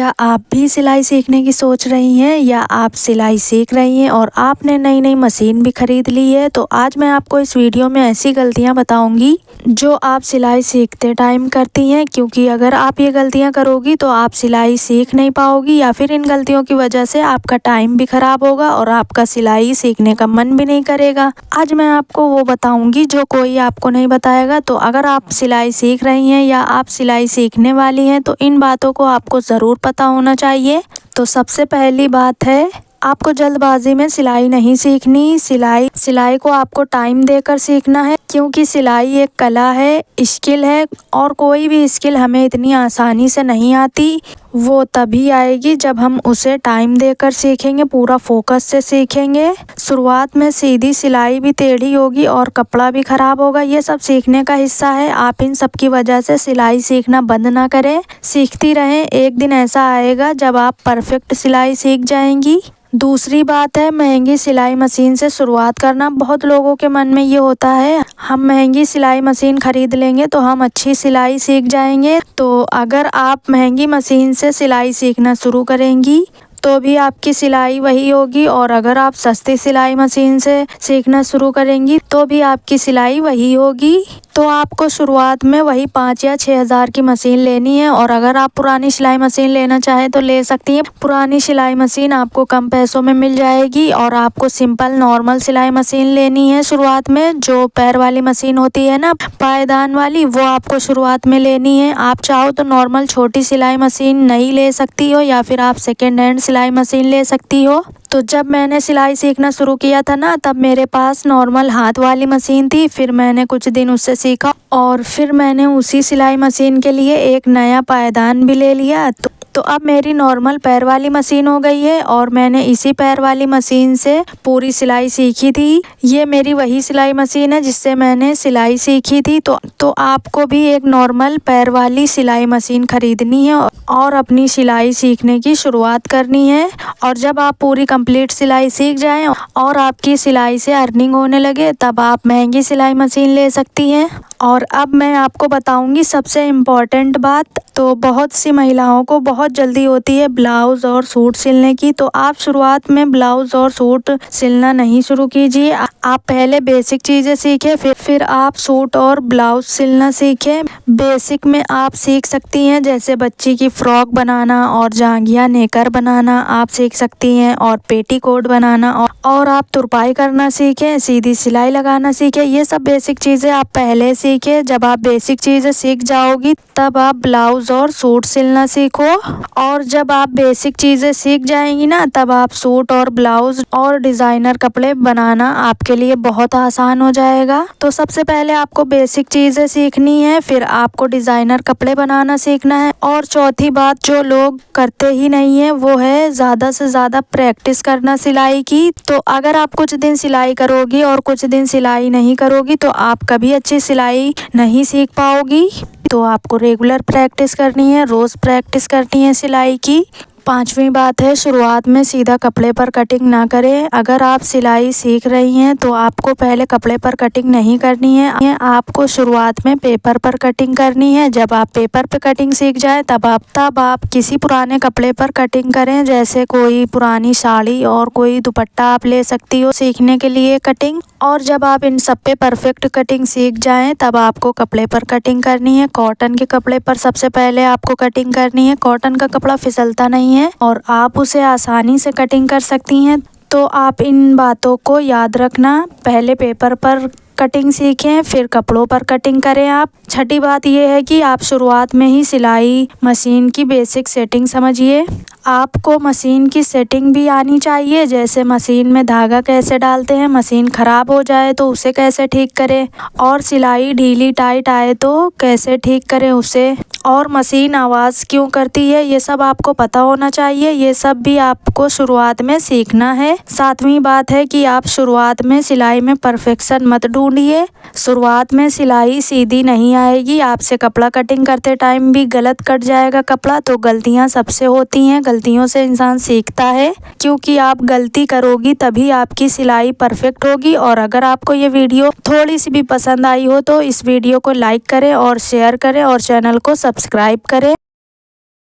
क्या आप भी सिलाई सीखने की सोच रही हैं या आप सिलाई सीख रही हैं और आपने नई नई मशीन भी खरीद ली है? तो आज मैं आपको इस वीडियो में ऐसी गलतियां बताऊंगी जो आप सिलाई सीखते टाइम करती हैं, क्योंकि अगर आप ये गलतियां करोगी तो आप सिलाई सीख नहीं पाओगी या फिर इन गलतियों की वजह से आपका टाइम भी खराब होगा और आपका सिलाई सीखने का मन भी नहीं करेगा। आज मैं आपको वो बताऊंगी जो कोई आपको नहीं बताएगा। तो अगर आप सिलाई सीख रही हैं या आप सिलाई सीखने वाली हैं तो इन बातों को आपको ज़रूर पता होना चाहिए। तो सबसे पहली बात है, आपको जल्दबाजी में सिलाई नहीं सीखनी। सिलाई को आपको टाइम देकर सीखना है, क्योंकि सिलाई एक कला है, स्किल है और कोई भी स्किल हमें इतनी आसानी से नहीं आती। वो तभी आएगी जब हम उसे टाइम देकर सीखेंगे, पूरा फोकस से सीखेंगे। शुरुआत में सीधी सिलाई भी टेढ़ी होगी और कपड़ा भी खराब होगा। ये सब सीखने का हिस्सा है। आप इन सब की वजह से सिलाई सीखना बंद ना करें, सीखती रहें। एक दिन ऐसा आएगा जब आप परफेक्ट सिलाई सीख जाएंगी। दूसरी बात है, महंगी सिलाई मशीन से शुरुआत करना। बहुत लोगों के मन में ये होता है हम महंगी सिलाई मशीन खरीद लेंगे तो हम अच्छी सिलाई सीख जाएंगे। तो अगर आप महंगी मशीन से सिलाई सीखना शुरू करेंगी तो भी आपकी सिलाई वही होगी, और अगर आप सस्ती सिलाई मशीन से सीखना शुरू करेंगी तो भी आपकी सिलाई वही होगी। तो आपको शुरुआत में वही 5 या 6 हज़ार की मशीन लेनी है। और अगर आप पुरानी सिलाई मशीन लेना चाहें तो ले सकती हैं। पुरानी सिलाई मशीन आपको कम पैसों में मिल जाएगी और आपको सिंपल नॉर्मल सिलाई मशीन लेनी है शुरुआत में। जो पैर वाली मशीन होती है ना, पायदान वाली, वो आपको शुरुआत में लेनी है। आप चाहो तो नॉर्मल छोटी सिलाई मशीन नहीं ले सकती हो या फिर आप सेकेंड हैंड सिलाई मशीन ले सकती हो। तो जब मैंने सिलाई सीखना शुरू किया था ना, तब मेरे पास नॉर्मल हाथ वाली मशीन थी। फिर मैंने कुछ दिन उससे सीखा और फिर मैंने उसी सिलाई मशीन के लिए एक नया पायदान भी ले लिया। तो अब मेरी नॉर्मल पैर वाली मशीन हो गई है और मैंने इसी पैर वाली मशीन से पूरी सिलाई सीखी थी। ये मेरी वही सिलाई मशीन है जिससे मैंने सिलाई सीखी थी। तो आपको भी एक नॉर्मल पैर वाली सिलाई मशीन खरीदनी है और अपनी सिलाई सीखने की शुरुआत करनी है। और जब आप पूरी कंप्लीट सिलाई सीख जाएं और आपकी सिलाई से अर्निंग होने लगे, तब आप महंगी सिलाई मशीन ले सकती हैं। और अब मैं आपको बताऊंगी सबसे इम्पॉर्टेंट बात। तो बहुत सी महिलाओं को बहुत जल्दी होती है ब्लाउज़ और सूट सिलने की। तो आप शुरुआत में ब्लाउज़ और सूट सिलना नहीं शुरू कीजिए। आप पहले बेसिक चीज़ें सीखें, फिर आप सूट और ब्लाउज़ सिलना सीखें। बेसिक में आप सीख सकती हैं, जैसे बच्ची की फ्रॉक बनाना और जांघिया नेकर बनाना आप सीख सकती हैं, और पेटीकोट बनाना, और आप तुरपाई करना सीखें, सीधी सिलाई लगाना सीखें। ये सब बेसिक चीज़ें आप पहले सीखें। जब आप बेसिक चीज़ें सीख जाओगी तब आप ब्लाउज़ और सूट सिलना सीखो। और जब आप बेसिक चीज़ें सीख जाएंगी ना, तब आप सूट और ब्लाउज़ और डिज़ाइनर कपड़े बनाना आपके लिए बहुत आसान हो जाएगा। तो सबसे पहले आपको बेसिक चीज़ें सीखनी है, फिर आपको डिज़ाइनर कपड़े बनाना सीखना है। और चौथी बात जो लोग करते ही नहीं है वो है ज़्यादा से ज़्यादा प्रैक्टिस करना सिलाई की। तो अगर आप कुछ दिन सिलाई करोगी और कुछ दिन सिलाई नहीं करोगी तो आप कभी अच्छी सिलाई नहीं सीख पाओगी। तो आपको रेगुलर प्रैक्टिस करनी है, रोज़ प्रैक्टिस करनी है सिलाई की। पांचवी बात है, शुरुआत में सीधा कपड़े पर कटिंग ना करें। अगर आप सिलाई सीख रही हैं तो आपको पहले कपड़े पर कटिंग नहीं करनी है, आपको शुरुआत में पेपर पर कटिंग करनी है। जब आप पेपर पर कटिंग सीख जाए तब आप किसी पुराने कपड़े पर कटिंग करें, जैसे कोई पुरानी साड़ी और कोई दुपट्टा आप ले सकती हो सीखने के लिए कटिंग। और जब आप इन सब पे परफेक्ट कटिंग सीख जाएं तब आपको कपड़े पर कटिंग करनी है। कॉटन के कपड़े पर सबसे पहले आपको कटिंग करनी है। कॉटन का कपड़ा फिसलता नहीं है और आप उसे आसानी से कटिंग कर सकती हैं। तो आप इन बातों को याद रखना, पहले पेपर पर कटिंग सीखें फिर कपड़ों पर कटिंग करें आप। छठी बात यह है कि आप शुरुआत में ही सिलाई मशीन की बेसिक सेटिंग समझिए। आपको मशीन की सेटिंग भी आनी चाहिए, जैसे मशीन में धागा कैसे डालते हैं, मशीन ख़राब हो जाए तो उसे कैसे ठीक करें, और सिलाई ढीली टाइट आए तो कैसे ठीक करें उसे, और मशीन आवाज़ क्यों करती है, ये सब आपको पता होना चाहिए। ये सब भी आपको शुरुआत में सीखना है। सातवीं बात है कि आप शुरुआत में सिलाई में परफेक्शन मत ढूंढिए। शुरुआत में सिलाई सीधी नहीं आएगी, आपसे कपड़ा कटिंग करते टाइम भी गलत कट जाएगा कपड़ा। तो गलतियां सबसे होती हैं, गलतियों से इंसान सीखता है, क्योंकि आप गलती करोगी तभी आपकी सिलाई परफेक्ट होगी। और अगर आपको ये वीडियो थोड़ी सी भी पसंद आई हो तो इस वीडियो को लाइक करें और शेयर करें और चैनल को सब्सक्राइब करें।